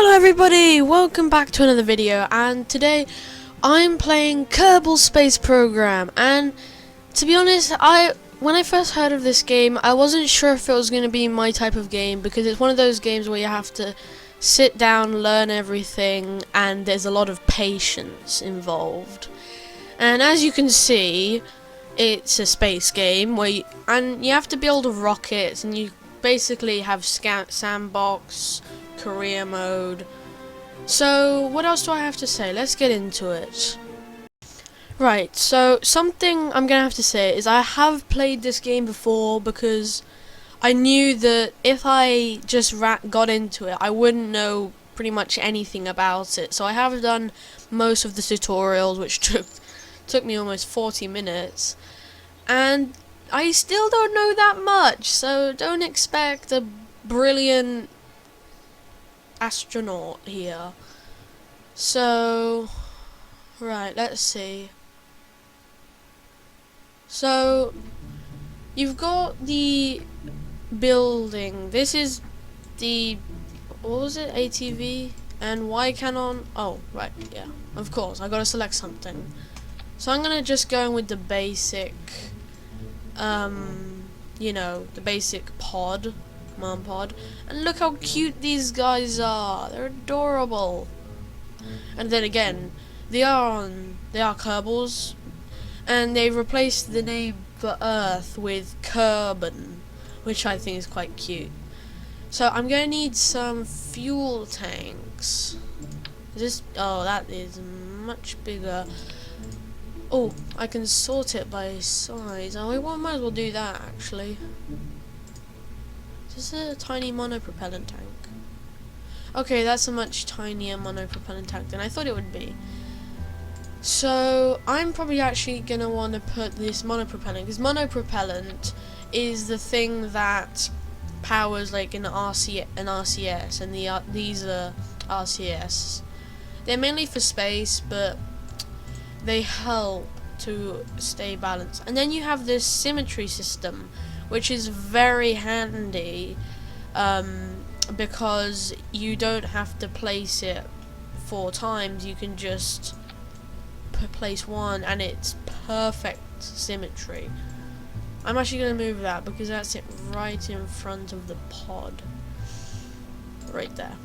Hello everybody, welcome back to another video, and today I'm playing Kerbal Space Program. And to be honest, when I first heard of this game, I wasn't sure if it was going to be my type of game, because it's one of those games where you have to sit down, learn everything, and there's a lot of patience involved. And as you can see, it's a space game where you have to build rockets, and you basically have sandbox, career mode. So what else do I have to say? Let's get into it. Right, so something I'm gonna have to say is I have played this game before, because I knew that if I just got into it, I wouldn't know pretty much anything about it. So I have done most of the tutorials, which took me almost 40 minutes, and I still don't know that much, so don't expect a brilliant astronaut here. So, right, let's see. So, you've got the building. This is the, what was it, ATV and Y cannon. Oh, right, yeah, of course, I gotta select something. So I'm gonna just go in with the basic, you know, the basic pod. Mom pod, and look how cute these guys are. They're adorable. And then again, they are Kerbals, and they replaced the name for Earth with Kerbal, which I think is quite cute. So I'm gonna need some fuel tanks. Oh, that is much bigger. Oh, I can sort it by size. Oh, we might as well do that actually. Is this a tiny monopropellant tank? Okay, that's a much tinier monopropellant tank than I thought it would be. So I'm probably actually gonna want to put this monopropellant, because monopropellant is the thing that powers like an RCS, and these are RCS. They're mainly for space, but they help to stay balanced. And then you have this symmetry system, which is very handy, because you don't have to place it 4 times. You can just place one and it's perfect symmetry. I'm actually going to move that because that's it right in front of the pod, right there.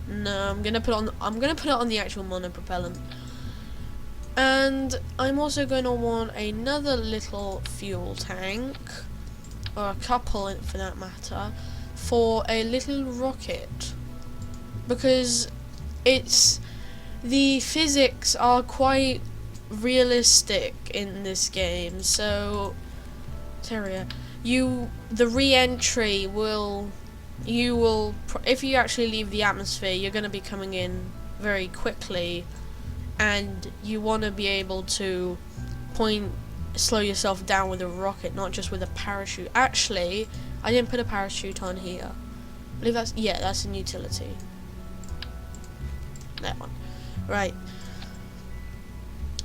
No, I'm gonna put it on the actual monopropellant. And I'm also going to want another little fuel tank, or a couple for that matter, for a little rocket, because the physics are quite realistic in this game. So, the re-entry if you actually leave the atmosphere, you're going to be coming in very quickly. And you want to be able to slow yourself down with a rocket, not just with a parachute. Actually, I didn't put a parachute on here. I believe that's an utility. That one. Right.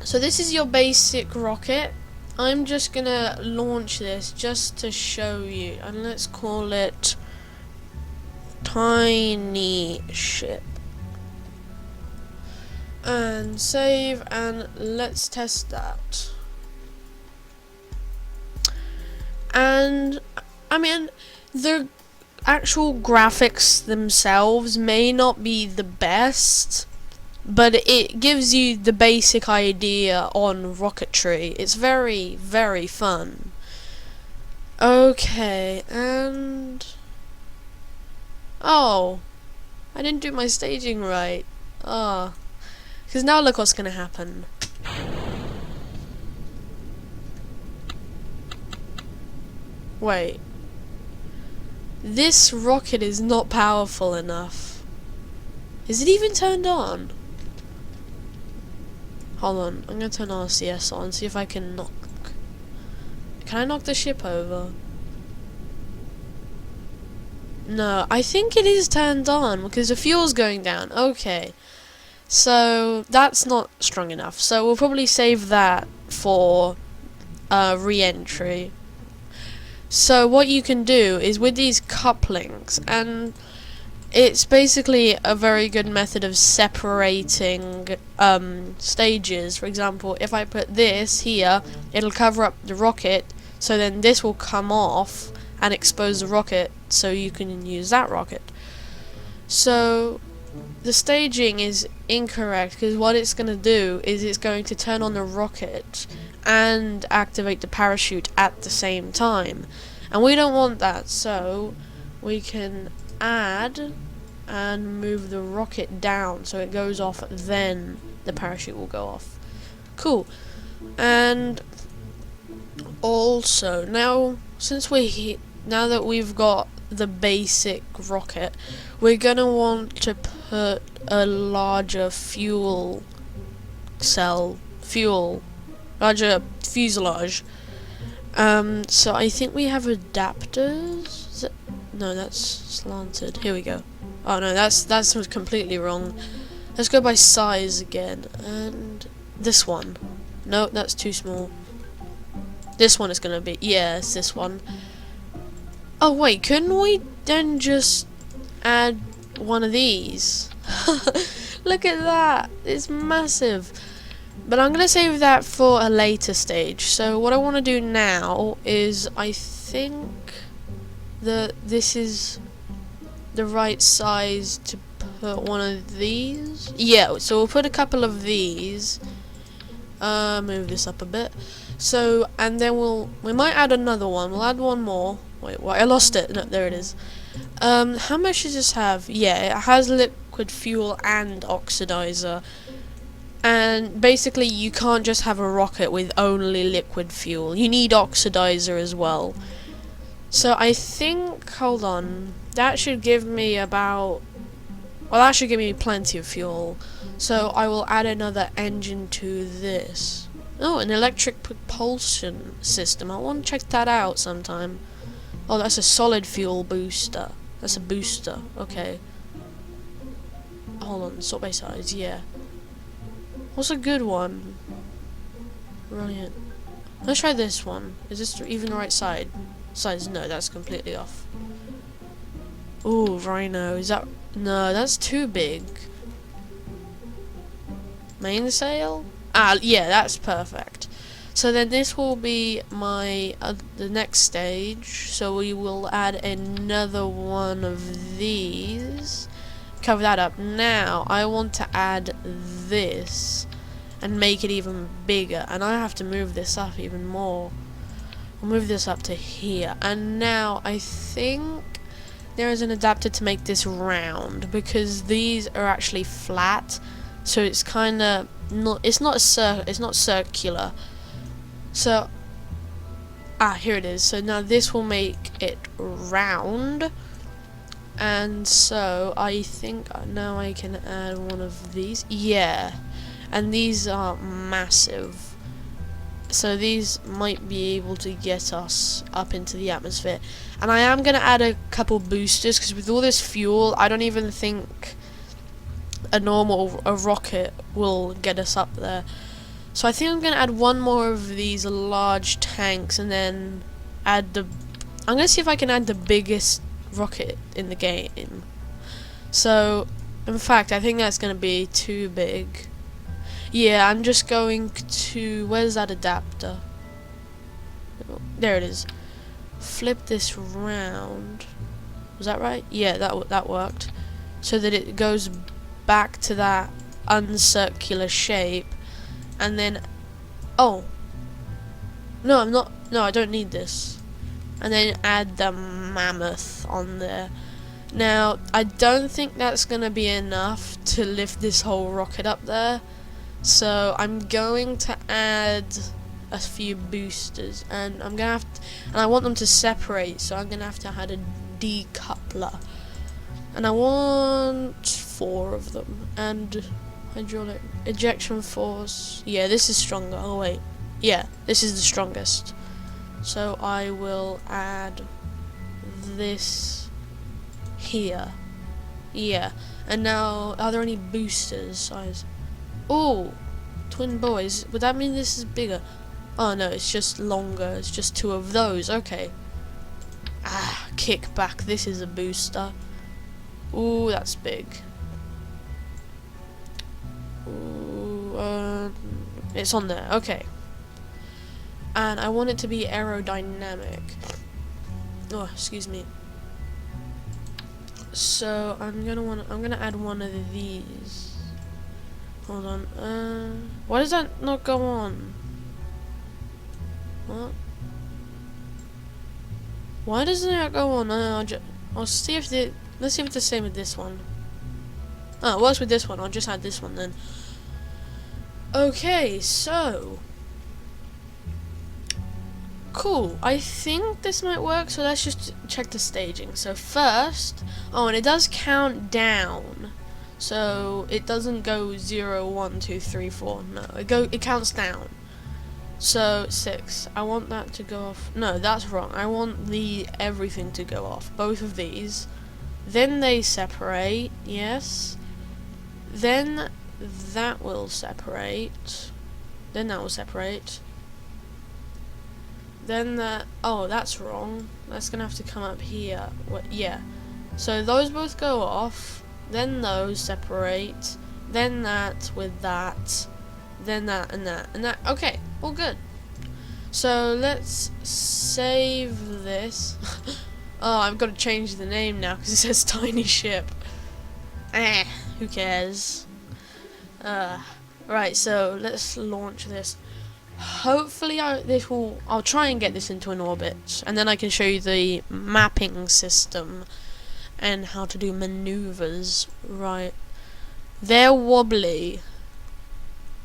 So this is your basic rocket. I'm just gonna launch this just to show you, and let's call it Tiny Ship. And save, and let's test that. And I mean, the actual graphics themselves may not be the best, but it gives you the basic idea on rocketry. It's very, very fun. Okay, and oh, I didn't do my staging right. Oh. Because now look what's going to happen. Wait. This rocket is not powerful enough. Is it even turned on? Hold on, I'm going to turn RCS on, see if I can knock. Can I knock the ship over? No, I think it is turned on because the fuel's going down. Okay. So that's not strong enough, so we'll probably save that for re-entry. So what you can do is with these couplings, and It's basically a very good method of separating stages. For example, if I put this here, it'll cover up the rocket, so then this will come off and expose the rocket, so you can use that rocket. So the staging is incorrect, because what it's going to do is it's going to turn on the rocket and activate the parachute at the same time, and we don't want that. So we can add and move the rocket down so it goes off, then the parachute will go off. Cool. And also, now that we've got the basic rocket, we're gonna want to put a larger larger fuselage. So I think we have adapters. No, that's slanted. Here we go. Oh no, that's completely wrong. Let's go by size again. And this one. No, that's too small. This one is gonna be, yeah, it's this one. Oh wait, couldn't we then just add one of these? Look at that, it's massive. But I'm gonna save that for a later stage. So what I want to do now is, I think that this is the right size to put one of these. Yeah, so we'll put a couple of these. Move this up a bit. So, and then we might add another one. We'll add one more. Wait, what? I lost it. No, there it is. How much does this have? Yeah, it has liquid fuel and oxidizer. And basically, you can't just have a rocket with only liquid fuel. You need oxidizer as well. So I think, hold on, that should give me about, well, that should give me plenty of fuel. So I will add another engine to this. Oh, an electric propulsion system. I want to check that out sometime. Oh, that's a solid fuel booster. That's a booster. Okay. Hold on, sort by size. Yeah. What's a good one? Brilliant. Let's try this one. Is this even the right size? No, that's completely off. Ooh, Rhino. Is that? No, that's too big. Mainsail? Ah, yeah, that's perfect. So then this will be my the next stage. So we will add another one of these. Cover that up. Now I want to add this and make it even bigger, and I have to move this up even more. I'll move this up to here, and now I think there is an adapter to make this round, because these are actually flat, so it's kind of not. It's not circular. So here it is. So now this will make it round, and so I think now I can add one of these. Yeah, and these are massive. So these might be able to get us up into the atmosphere. And I am going to add a couple boosters, because with all this fuel, I don't even think a rocket will get us up there. So I think I'm going to add one more of these large tanks, and then add I'm going to see if I can add the biggest rocket in the game. So, in fact, I think that's going to be too big. Yeah, I'm just going to, where's that adapter? There it is. Flip this round. Was that right? Yeah, that worked. So that it goes back to that uncircular shape, and then, oh, no, I don't need this. And then add the mammoth on there. Now, I don't think that's gonna be enough to lift this whole rocket up there. So I'm going to add a few boosters, and I'm gonna have to, and I want them to separate, so I'm gonna have to add a decoupler, and I want 4 of them, and hydraulic ejection force. Yeah, this is stronger. Oh wait, yeah, this is the strongest. So I will add this here. Yeah, and now are there any boosters size? Oh, twin boys. Would that mean this is bigger? Oh no, it's just longer. It's just 2 of those. Okay. Kick back. This is a booster. Ooh, that's big. Ooh, it's on there. Okay. And I want it to be aerodynamic. Oh, excuse me. So I'm gonna add one of these. Hold on. Why does that not go on? What? Why doesn't that go on? I'll see if let's see if it's the same with this one. Oh, it works with this one. I'll just add this one then. Okay, so cool. I think this might work. So let's just check the staging. So first, oh, and it does count down. So it doesn't go 0, 1, 2, 3, 4. No, it counts down. So 6. I want that to go off. No, that's wrong. I want everything to go off. Both of these. Then they separate. Yes. Then that will separate. Then that will separate. Then that. Oh, that's wrong. That's gonna have to come up here. What? Yeah. So those both go off. Then those separate. Then that with that. Then that and that and that. Okay, all good. So let's save this. Oh, I've got to change the name now because it says tiny ship. Who cares? Right, so let's launch this. Hopefully I'll try and get this into an orbit, and then I can show you the mapping system and how to do maneuvers. Right. They're wobbly.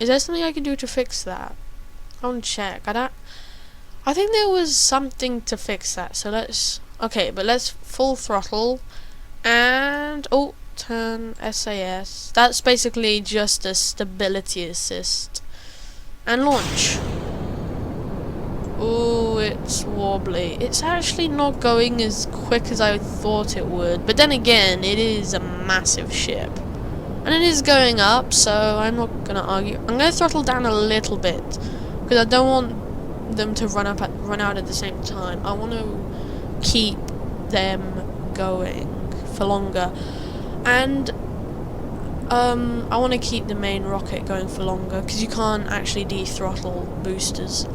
Is there something I can do to fix that? I want to check. I think there was something to fix that. So let's full throttle and turn SAS. That's basically just a stability assist and launch. Ooh, it's wobbly. It's actually not going as quick as I thought it would. But then again, it is a massive ship. And it is going up, so I'm not going to argue. I'm going to throttle down a little bit, because I don't want them to run out at the same time. I want to keep them going for longer. And I want to keep the main rocket going for longer, because you can't actually de-throttle boosters.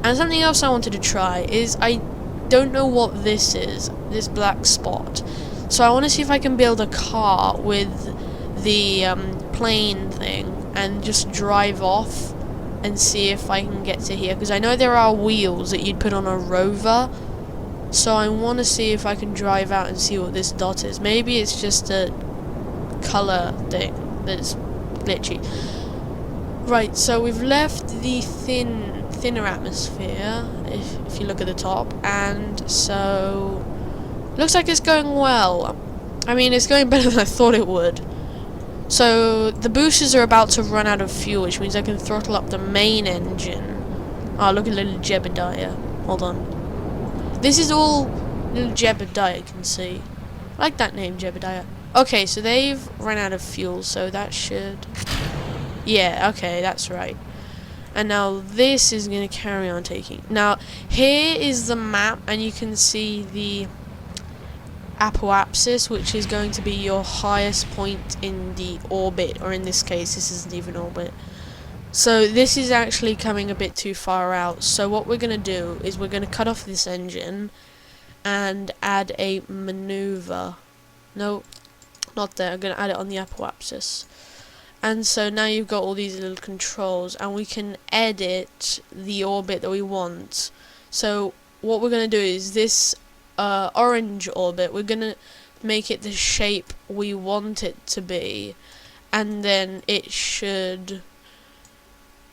And something else I wanted to try is, I don't know what this is, this black spot. So I want to see if I can build a car with the plane thing and just drive off and see if I can get to here, because I know there are wheels that you'd put on a rover, so I want to see if I can drive out and see what this dot is. Maybe it's just a color thing that's glitchy. Right, so we've left the thinner atmosphere, if you look at the top, and so looks like it's going well. I mean, it's going better than I thought it would. So the boosters are about to run out of fuel, which means I can throttle up the main engine. Oh, look at little Jebediah. Hold on. This is all little Jebediah can see. I like that name, Jebediah. Okay, so they've run out of fuel, so that should... Yeah, okay, that's right. And now this is going to carry on taking... Now, here is the map, and you can see the apoapsis, which is going to be your highest point in the orbit, or in this case this isn't even orbit. So this is actually coming a bit too far out, so what we're going to do is we're going to cut off this engine and add a maneuver. No, not there. I'm going to add it on the apoapsis. And so now you've got all these little controls, and we can edit the orbit that we want. So what we're going to do is this orange orbit, we're gonna make it the shape we want it to be, and then it should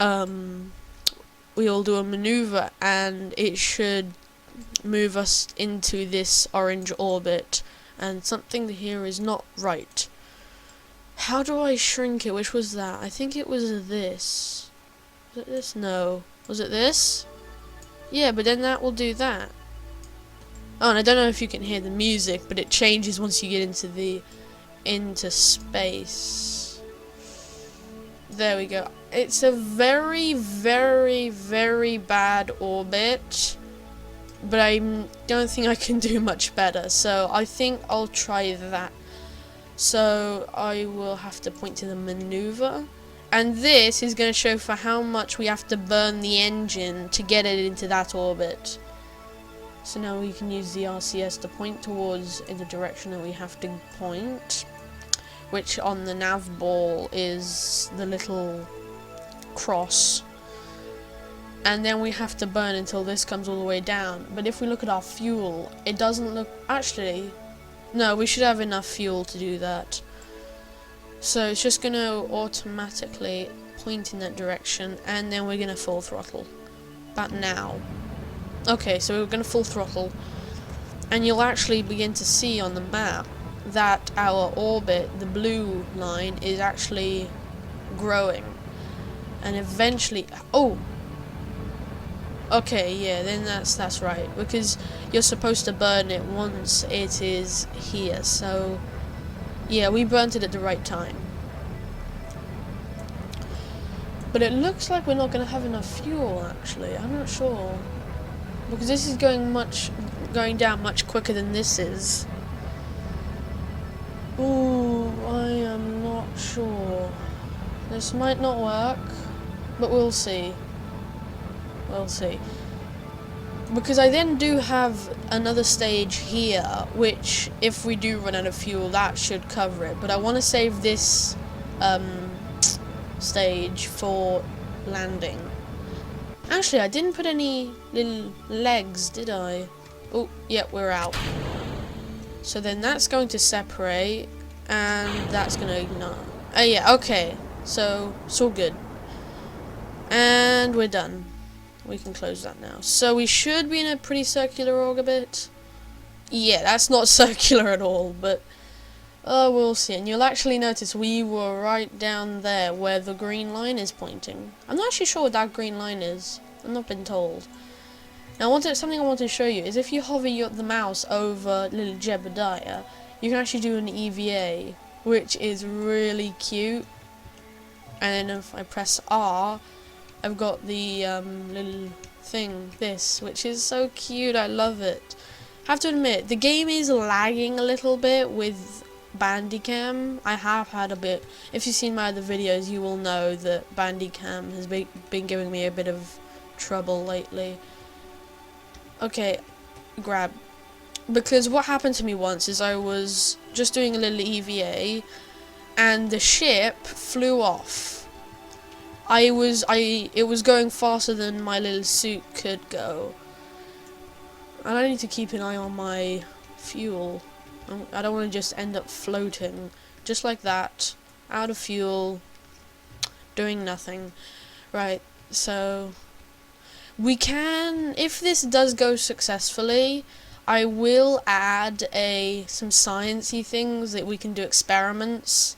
we'll do a maneuver and it should move us into this orange orbit, and something here is not right. How do I shrink it? Which was that? I think it was this. Was it this? No. Was it this? Yeah, but then that will do that. Oh, and I don't know if you can hear the music, but it changes once you get into space. There we go. It's a very, very, very bad orbit, but I don't think I can do much better, so I think I'll try that. So I will have to point to the maneuver. And this is going to show for how much we have to burn the engine to get it into that orbit. So now we can use the RCS to point towards in the direction that we have to point, which on the nav ball is the little cross. And then we have to burn until this comes all the way down. But if we look at our fuel, it doesn't look... Actually, no, we should have enough fuel to do that. So it's just going to automatically point in that direction, and then we're going to full throttle. About now. Okay, so we're going to full throttle, and you'll actually begin to see on the map that our orbit, the blue line, is actually growing. And eventually... Oh! Okay, yeah, then that's right, because you're supposed to burn it once it is here, so yeah, we burnt it at the right time. But it looks like we're not going to have enough fuel, actually. I'm not sure, because this is going down much quicker than this is. Ooh, I am not sure. This might not work, but we'll see. We'll see. Because I then do have another stage here, which, if we do run out of fuel, that should cover it. But I want to save this stage for landing. Actually, I didn't put any little legs, did I? Oh, yeah, we're out. So then that's going to separate, and that's going to ignite. Oh, yeah, okay. So, it's all good. And we're done. We can close that now. So we should be in a pretty circular orbit. Yeah, that's not circular at all, but we'll see. And you'll actually notice we were right down there where the green line is pointing. I'm not actually sure what that green line is. I've not been told. Now, something I want to show you is if you hover the mouse over little Jebediah, you can actually do an EVA, which is really cute. And then if I press R, I've got the little thing, which is so cute. I love it. I have to admit, the game is lagging a little bit with Bandicam. I have had a bit. If you've seen my other videos, you will know that Bandicam has been giving me a bit of trouble lately. Okay, grab. Because what happened to me once is I was just doing a little EVA, and the ship flew off. It was going faster than my little suit could go. And I need to keep an eye on my fuel. I don't want to just end up floating. Just like that. Out of fuel. Doing nothing. Right, so... we can... if this does go successfully, I will add some sciencey things that we can do experiments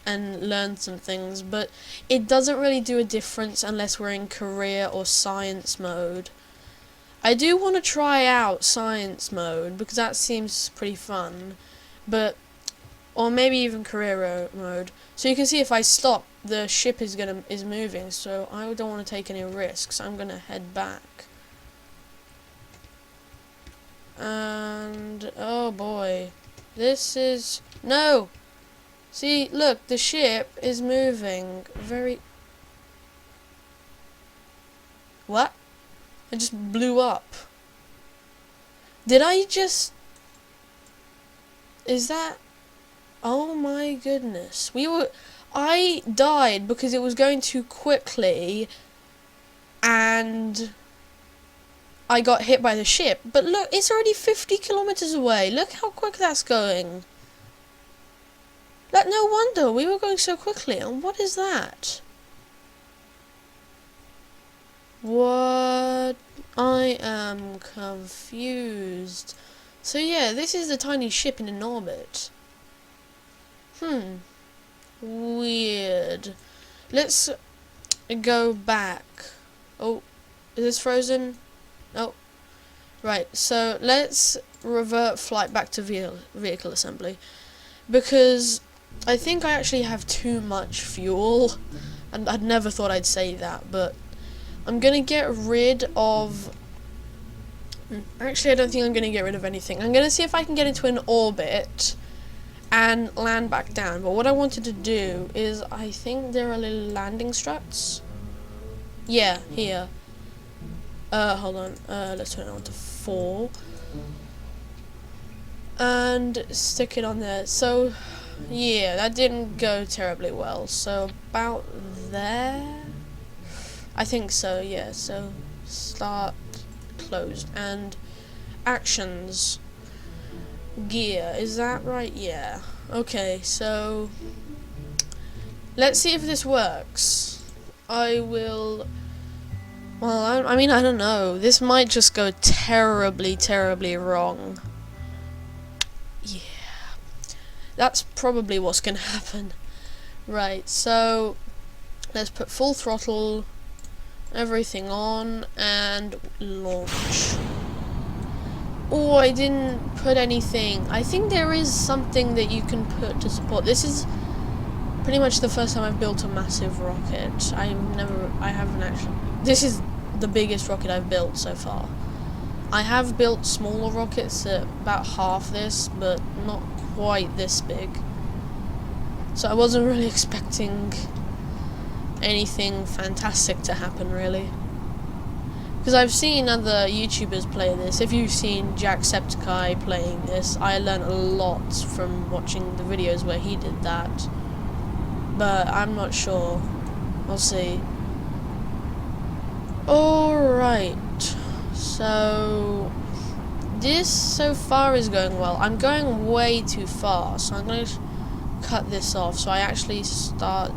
and learn some things, but it doesn't really do a difference unless we're in career or science mode. I do want to try out science mode because that seems pretty fun, but or maybe even career mode. So you can see if I stop, the ship is moving, so I don't want to take any risks. I'm gonna head back. And oh boy, this is no. See, look, the ship is moving very... What? It just blew up. Did I just... Is that... Oh my goodness. I died because it was going too quickly and I got hit by the ship. But look, it's already 50 kilometers away. Look how quick that's going. No wonder we were going so quickly. And what is that? What? I am confused. So yeah, this is the tiny ship in an orbit. Weird. Let's go back. Oh, is this frozen? Oh. Right, so let's revert flight back to vehicle assembly. Because I think I actually have too much fuel. And I'd never thought I'd say that, but I'm gonna get rid of... Actually, I don't think I'm gonna get rid of anything. I'm gonna see if I can get into an orbit and land back down. But what I wanted to do is, I think there are little landing struts. Yeah, here. Hold on. Let's turn it on to 4. And stick it on there. So, yeah, that didn't go terribly well. So, about there? I think so, yeah. So, start, closed. And actions. Gear, is that right? Yeah. Okay, so let's see if this works. I will. Well, I mean, I don't know. This might just go terribly, terribly wrong. Yeah. That's probably what's gonna happen. Right, so let's put full throttle, everything on, and launch. Oh, I didn't put anything. I think there is something that you can put to support. This is pretty much the first time I've built a massive rocket. I haven't actually. This is the biggest rocket I've built so far. I have built smaller rockets at about half this, but not quite this big. So I wasn't really expecting anything fantastic to happen, really. Because I've seen other YouTubers play this. If you've seen Jacksepticeye playing this, I learned a lot from watching the videos where he did that. But I'm not sure. I'll see. Alright. So this so far is going well. I'm going way too fast, so I'm going to cut this off. So I actually start.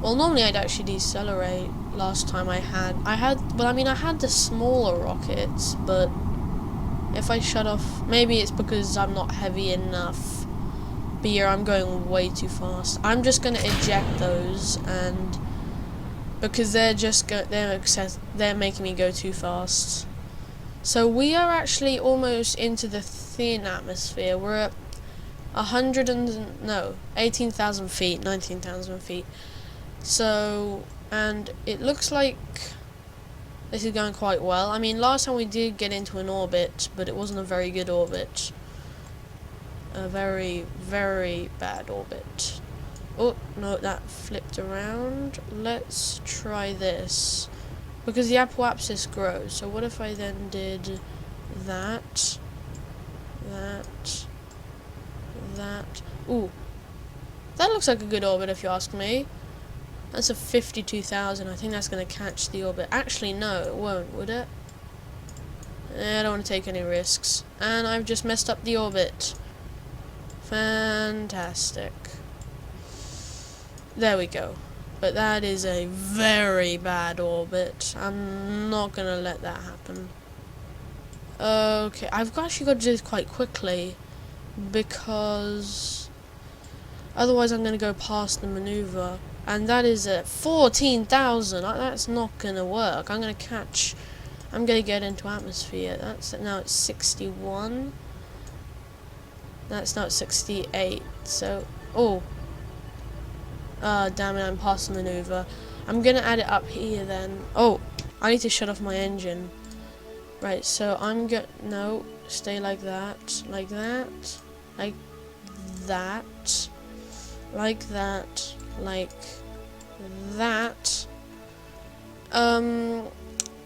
Well, normally I'd actually decelerate. Last time I had the smaller rockets, but if I shut off, maybe it's because I'm not heavy enough. But yeah, I'm going way too fast. I'm just gonna eject those, and because they're making me go too fast. So we are actually almost into the thin atmosphere. We're at 18,000 feet, 19,000 feet. So, and it looks like this is going quite well. I mean, last time we did get into an orbit, but it wasn't a very good orbit. A very, very bad orbit. Oh, no, that flipped around. Let's try this. Because the apoapsis grows. So what if I then did that, that. Ooh. That looks like a good orbit if you ask me. That's a 52,000. I think that's going to catch the orbit. Actually, no, it won't, would it? I don't want to take any risks. And I've just messed up the orbit. Fantastic. There we go. But that is a very bad orbit. I'm not going to let that happen. Okay, I've actually got to do this quite quickly, because otherwise I'm going to go past the maneuver. And that is at 14,000. That's not going to work. I'm going to get into atmosphere. Now it's 61. That's now at 68. So, damn it, I'm past the maneuver. I'm going to add it up here then. Oh, I need to shut off my engine. Right, so no, stay like that, like that, like that, like that, like that.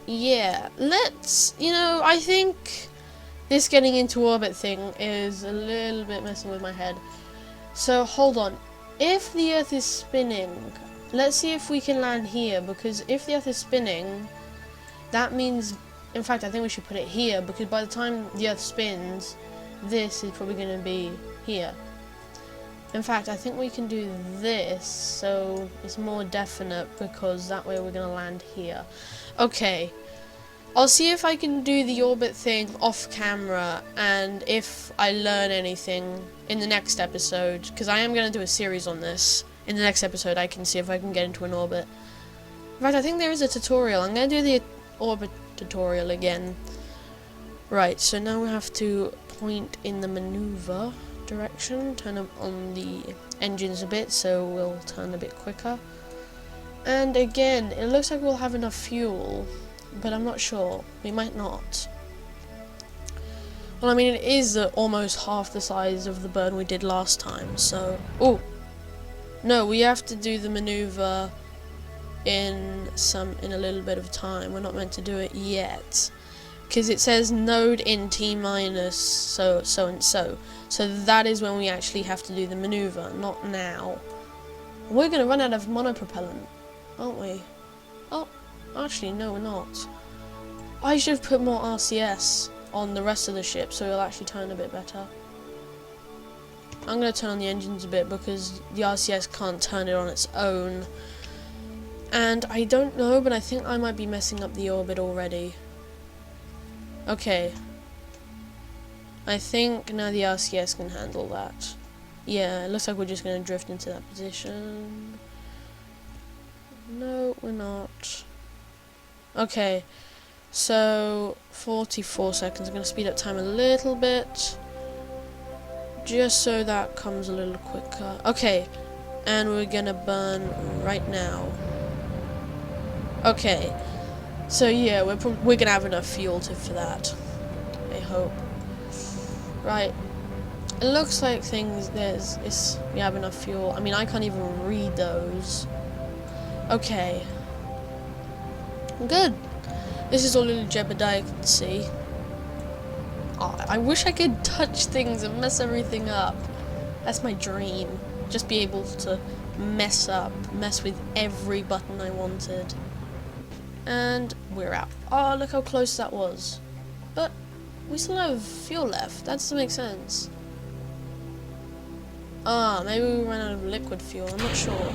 Yeah, I think this getting into orbit thing is a little bit messing with my head. So, hold on. If the Earth is spinning, let's see if we can land here, because if the Earth is spinning, that means, in fact, I think we should put it here, because by the time the Earth spins, this is probably going to be here. In fact, I think we can do this, so it's more definite, because that way we're going to land here. Okay, I'll see if I can do the orbit thing off camera, and if I learn anything in the next episode, because I am going to do a series on this. In the next episode, I can see if I can get into an orbit. In fact, I think there is a tutorial. I'm going to do the orbit tutorial again. Right, so now we have to point in the maneuver direction, turn up on the engines a bit, so we'll turn a bit quicker. And again, it looks like we'll have enough fuel, but I'm not sure. We might not. Well, I mean, it is almost half the size of the burn we did last time, so... Oh! No, we have to do the maneuver in a little bit of time. We're not meant to do it yet. Because it says node in T minus so and so. So that is when we actually have to do the maneuver, not now. We're going to run out of monopropellant, aren't we? Oh, actually, no, we're not. I should have put more RCS on the rest of the ship so it'll actually turn a bit better. I'm going to turn on the engines a bit because the RCS can't turn it on its own. And I don't know, but I think I might be messing up the orbit already. Okay. I think now the RCS can handle that. Yeah, it looks like we're just going to drift into that position. No, we're not. Okay. So, 44 seconds. I'm going to speed up time a little bit. Just so that comes a little quicker. Okay. And we're going to burn right now. Okay. So yeah, we're going to have enough fuel for that. I hope. Right. It looks like we have enough fuel. I mean, I can't even read those. Okay. Good. This is all little Jebediah can see. Oh, I wish I could touch things and mess everything up. That's my dream. Just be able to mess with every button I wanted. And we're out. Oh, look how close that was. But we still have fuel left. That doesn't make sense. Ah, maybe we ran out of liquid fuel. I'm not sure.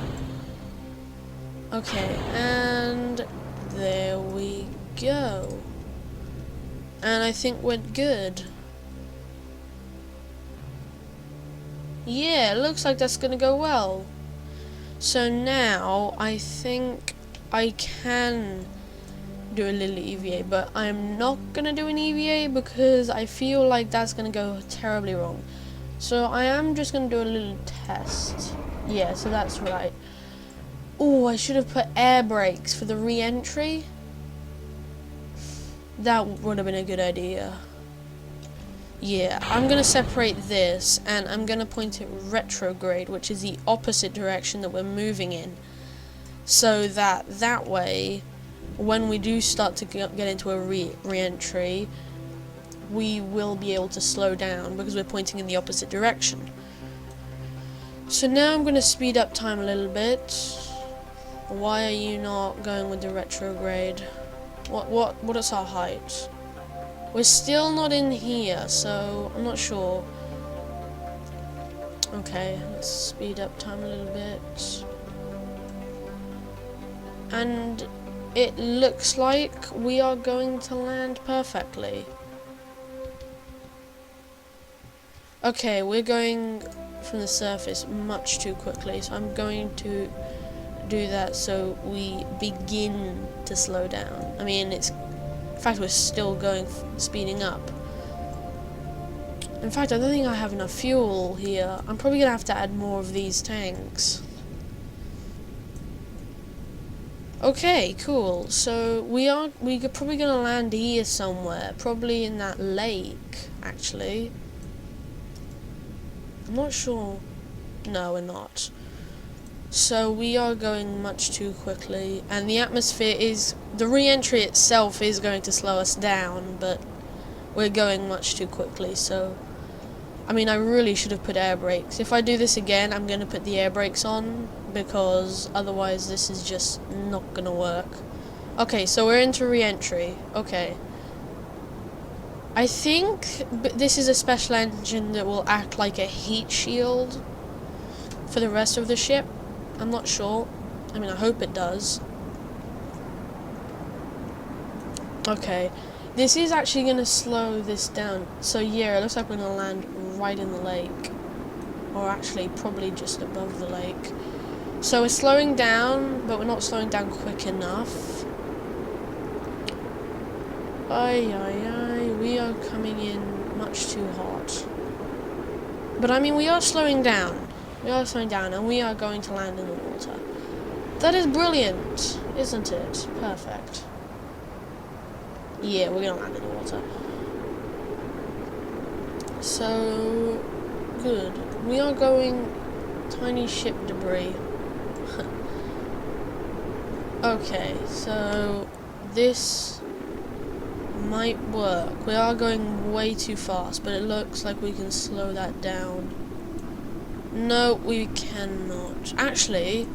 Okay, and there we go. And I think we're good. Yeah, it looks like that's gonna go well. So now I think I can do a little EVA, but I'm not gonna do an EVA because I feel like that's gonna go terribly wrong. So I am just gonna do a little test. Yeah, so that's right. Oh, I should have put air brakes for the re-entry. That would have been a good idea. Yeah, I'm gonna separate this and I'm gonna point it retrograde, which is the opposite direction that we're moving in. So that way, when we do start to get into a re-entry, we will be able to slow down because we're pointing in the opposite direction. So now I'm going to speed up time a little bit. Why are you not going with the retrograde? What is our height? We're still not in here, so I'm not sure. Okay, let's speed up time a little bit. And it looks like we are going to land perfectly. Okay, we're going from the surface much too quickly, so I'm going to do that so we begin to slow down. I mean, in fact, we're still speeding up. In fact, I don't think I have enough fuel here. I'm probably gonna have to add more of these tanks. Okay, cool. So we're probably gonna land here somewhere, probably in that lake, actually. I'm not sure. No, we're not. So we are going much too quickly, and the atmosphere the re-entry itself is going to slow us down, but we're going much too quickly, so I mean, I really should have put air brakes. If I do this again, I'm going to put the air brakes on, because otherwise this is just not going to work. Okay, so we're into re-entry. Okay. I think this is a special engine that will act like a heat shield for the rest of the ship. I'm not sure. I mean, I hope it does. Okay. This is actually going to slow this down. So yeah, it looks like we're going to land right in the lake. Or actually, probably just above the lake. So we're slowing down, but we're not slowing down quick enough. We are coming in much too hot. But I mean, we are slowing down. We are slowing down, and we are going to land in the water. That is brilliant, isn't it? Perfect. Yeah, we're gonna land in the water. So, good. We are going tiny ship debris. Okay, so this might work. We are going way too fast, but it looks like we can slow that down. No, we cannot. Actually,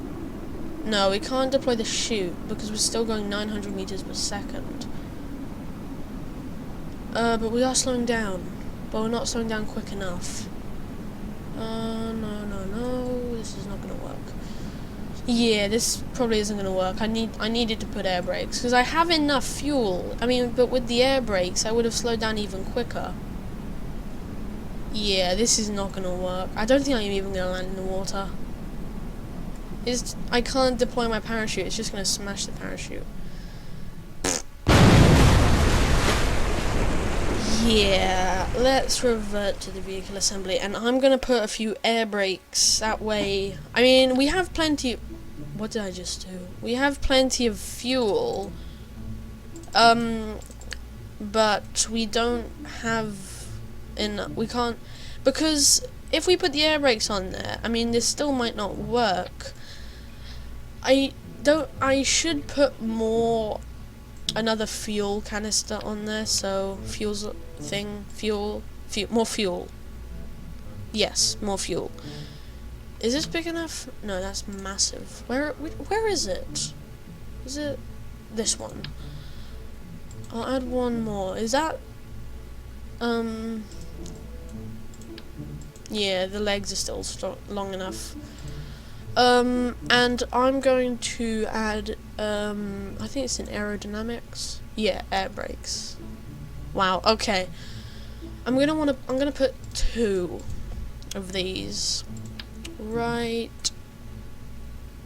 no, we can't deploy the chute because we're still going 900 meters per second. But we are slowing down. But we're not slowing down quick enough. No, this is not gonna work. Yeah, this probably isn't gonna work. I needed to put air brakes because I have enough fuel. I mean, but with the air brakes, I would have slowed down even quicker. Yeah, this is not gonna work. I don't think I'm even gonna land in the water. I can't deploy my parachute. It's just gonna smash the parachute. Yeah, let's revert to the vehicle assembly, and I'm gonna put a few air brakes. That way, I mean, we have plenty. What did I just do? We have plenty of fuel, but we don't have enough. We can't, because if we put the air brakes on there, I mean, this still might not work. I should put another fuel canister on there, so more fuel. Yes, more fuel. Is this big enough? No, that's massive. Where is it? Is it this one? I'll add one more. Is that yeah, the legs are still long enough. And I'm going to add, I think it's in aerodynamics. Yeah, air brakes. Wow, okay. I'm gonna put 2 of these. Right.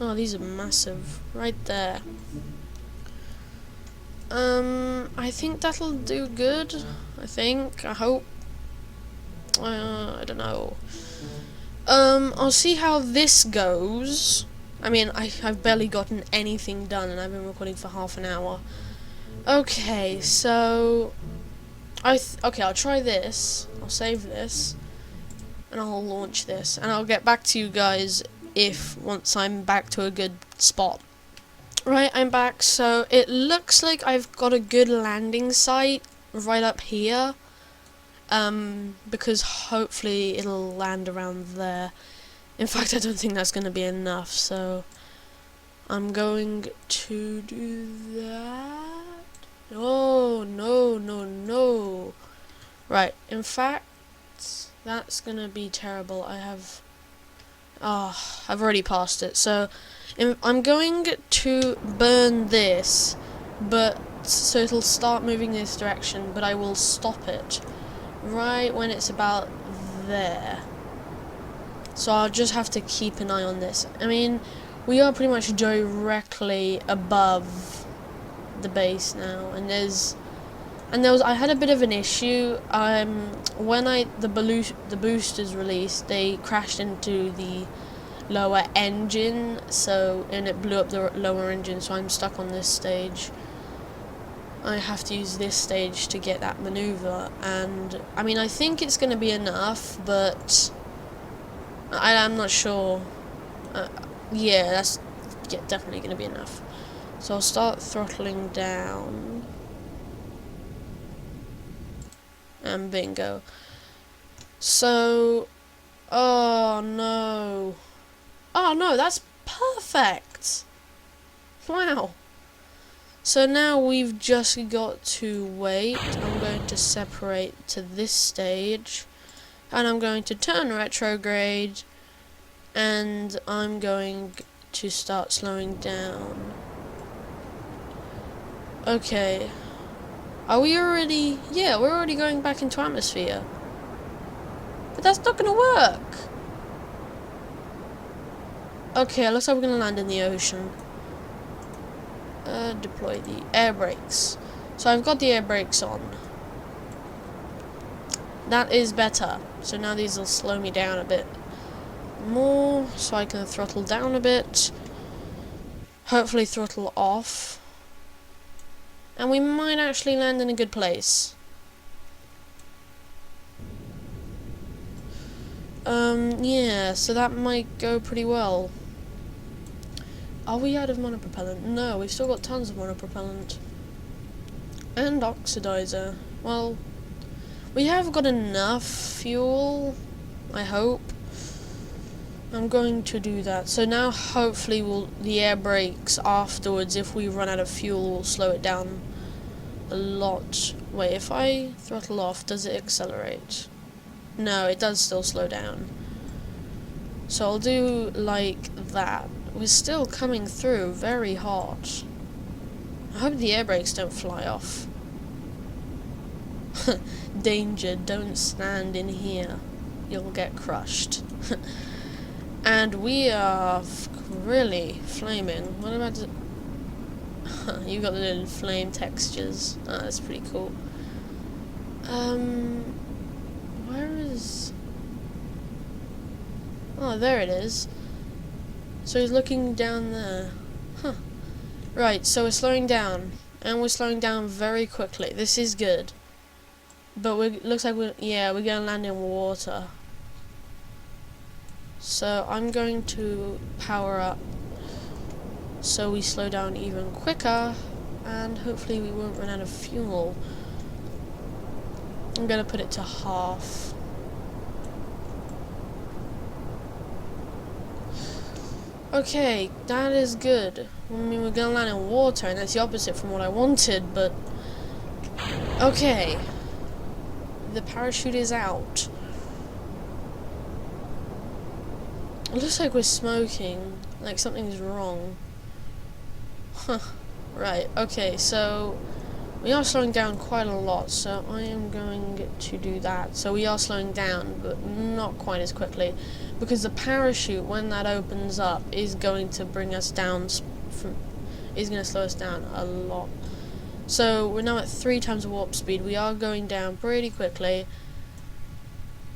Oh, these are massive. Right there. I think that'll do good. I hope. I don't know. I'll see how this goes. I mean, I've barely gotten anything done, and I've been recording for half an hour. Okay, so okay, I'll try this. I'll save this, and I'll launch this, and I'll get back to you guys once I'm back to a good spot. Right, I'm back. So it looks like I've got a good landing site right up here. Because hopefully it'll land around there. In fact, I don't think that's going to be enough, so I'm going to do that. Oh, no. Right, in fact, that's going to be terrible. I've already passed it. So I'm going to burn this, so it'll start moving this direction, but I will stop it right when it's about there. So I'll just have to keep an eye on this. I mean, we are pretty much directly above the base now, and I had a bit of an issue. When the boosters released, they crashed into the lower engine, and it blew up the lower engine. So I'm stuck on this stage. I have to use this stage to get that maneuver, and I mean, I think it's going to be enough, but I'm not sure. Yeah, that's definitely going to be enough. So I'll start throttling down, and bingo. So, oh no, that's perfect. Wow. So now we've just got to wait. I'm going to separate to this stage, and I'm going to turn retrograde, and I'm going to start slowing down. Okay. Are we already? Yeah, we're already going back into atmosphere. But that's not gonna work. Okay, looks like we're gonna land in the ocean. Deploy the air brakes. So I've got the air brakes on. That is better. So now these will slow me down a bit more, so I can throttle down a bit. Hopefully throttle off. And we might actually land in a good place. Yeah, so that might go pretty well. Are we out of monopropellant? No, we've still got tons of monopropellant. And oxidizer. Well, we have got enough fuel, I hope. I'm going to do that. So now hopefully the air brakes afterwards, if we run out of fuel, will slow it down a lot. Wait, if I throttle off, does it accelerate? No, it does still slow down. So I'll do like that. We're still coming through very hot. I hope the air brakes don't fly off. Danger, don't stand in here. You'll get crushed. And we are really flaming. What about the... you got the little flame textures. Ah, that's pretty cool. Where is... Oh, there it is. So he's looking down there. Huh. Right, so we're slowing down. And we're slowing down very quickly. This is good. But looks like we're gonna land in water. So I'm going to power up so we slow down even quicker, and hopefully we won't run out of fuel. I'm gonna put it to half. Okay, that is good. I mean, we're gonna land in water, and that's the opposite from what I wanted, but... Okay. The parachute is out. It looks like we're smoking. Like something's wrong. Huh. Right, okay, so... We are slowing down quite a lot, so I am going to do that. So we are slowing down, but not quite as quickly. Because the parachute, when that opens up, is going to bring us down... is going to slow us down a lot. So we're now at 3 times warp speed. We are going down pretty quickly.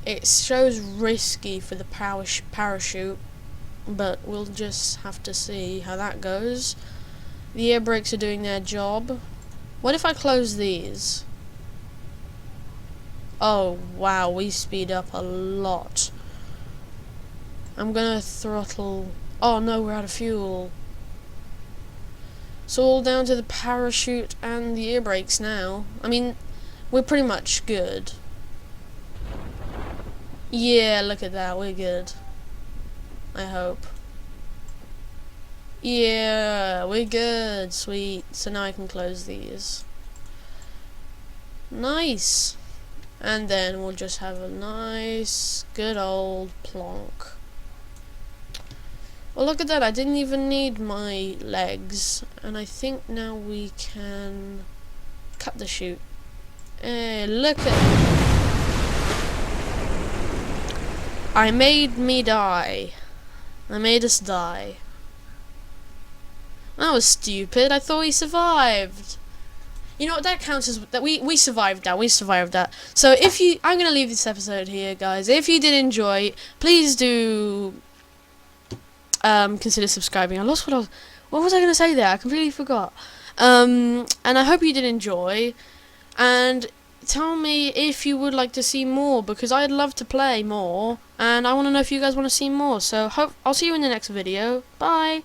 It shows risky for the parachute, but we'll just have to see how that goes. The air brakes are doing their job. What if I close these? Oh wow, we speed up a lot. I'm gonna throttle... Oh no, we're out of fuel. So all down to the parachute and the air brakes now. I mean, we're pretty much good. Yeah, look at that, we're good. I hope. Yeah, we're good, sweet. So now I can close these. Nice. And then we'll just have a nice, good old plonk. Well, look at that, I didn't even need my legs. And I think now we can cut the chute. Hey, look at... I made me die. I made us die. That was stupid. I thought we survived. You know what, that counts as that we survived that. We survived that. So if you I'm gonna leave this episode here, guys. If you did enjoy, please do consider subscribing. I lost what was I gonna say there? I completely forgot. And I hope you did enjoy. And tell me if you would like to see more, because I'd love to play more, and I want to know if you guys want to see more. So I'll see you in the next video. Bye.